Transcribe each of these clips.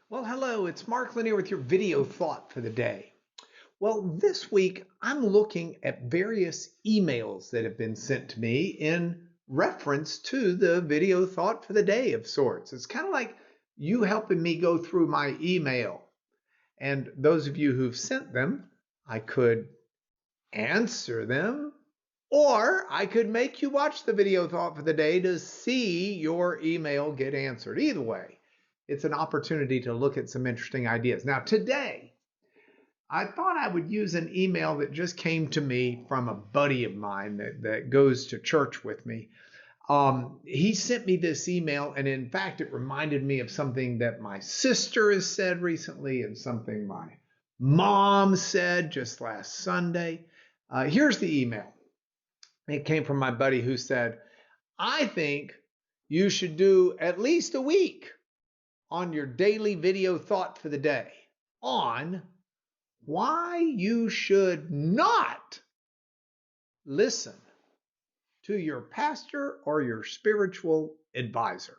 Well, hello, it's Mark Lanier with your video thought for the day. Well, this week I'm looking at various emails that have been sent to me in reference to the video thought for the day of sorts. It's kind of like you helping me go through my email. And those of you who've sent them, I could answer them, or I could make you watch the video thought for the day to see your email get answered. Either way, it's an opportunity to look at some interesting ideas. Now, today, I thought I would use an email that just came to me from a buddy of mine that goes to church with me. He sent me this email, and in fact, it reminded me of something that my sister has said recently and something my mom said just last Sunday. Here's the email. It came from my buddy who said, I think you should do at least a week on your daily video thought for the day on why you should not listen to your pastor or your spiritual advisor,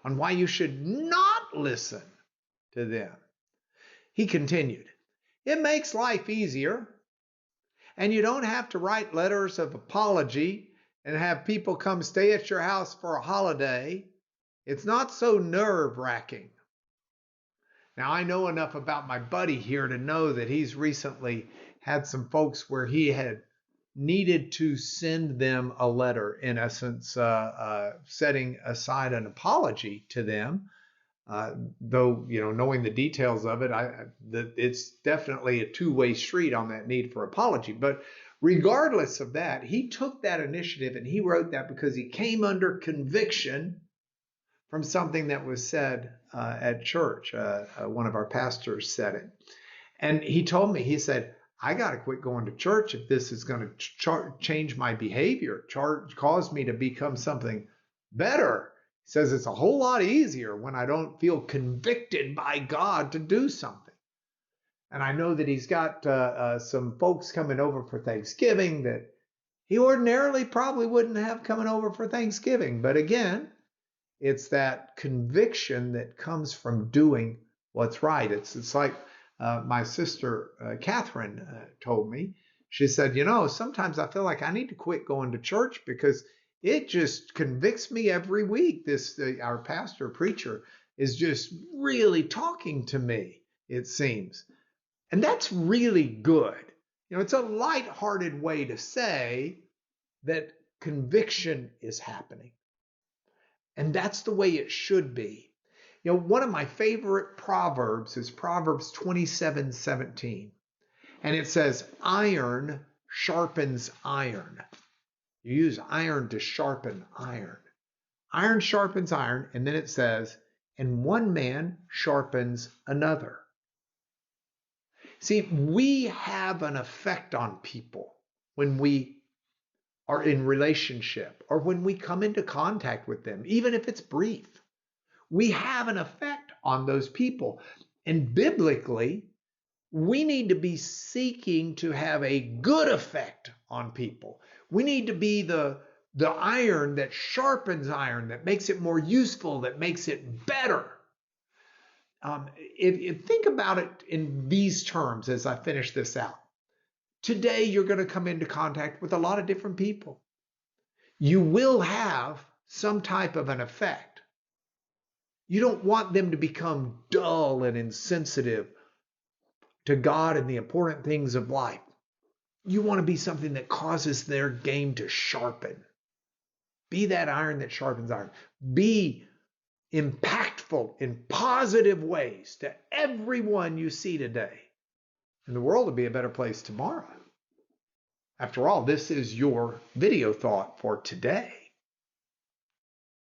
on why you should not listen to them. He continued, it makes life easier, and you don't have to write letters of apology and have people come stay at your house for a holiday. It's not so nerve-wracking. Now, I know enough about my buddy here to know that he's recently had some folks where he had needed to send them a letter, in essence, setting aside an apology to them. Though, knowing the details of it, it's definitely a two-way street on that need for apology. But regardless of that, he took that initiative and he wrote that because he came under conviction from something that was said at church. One of our pastors said it. And he told me, he said, I got to quit going to church if this is going to change my behavior, cause me to become something better. He says it's a whole lot easier when I don't feel convicted by God to do something. And I know that he's got some folks coming over for Thanksgiving that he ordinarily probably wouldn't have coming over for Thanksgiving. But again, it's that conviction that comes from doing what's right. It's like my sister Catherine told me. She said, sometimes I feel like I need to quit going to church because it just convicts me every week. Our pastor preacher is just really talking to me, it seems. And that's really good. It's a lighthearted way to say that conviction is happening. And that's the way it should be. One of my favorite proverbs is Proverbs 27:17. And it says, iron sharpens iron. You use iron to sharpen iron. Iron sharpens iron. And then it says, and one man sharpens another. See, we have an effect on people when we are in relationship or when we come into contact with them, even if it's brief. We have an effect on those people. And biblically, we need to be seeking to have a good effect on people. We need to be the iron that sharpens iron, that makes it more useful, that makes it better. If think about it in these terms as I finish this out. Today, you're going to come into contact with a lot of different people. You will have some type of an effect. You don't want them to become dull and insensitive to God and the important things of life. You want to be something that causes their game to sharpen. Be that iron that sharpens iron. Be impactful in positive ways to everyone you see today. And the world will be a better place tomorrow. After all, this is your video thought for today.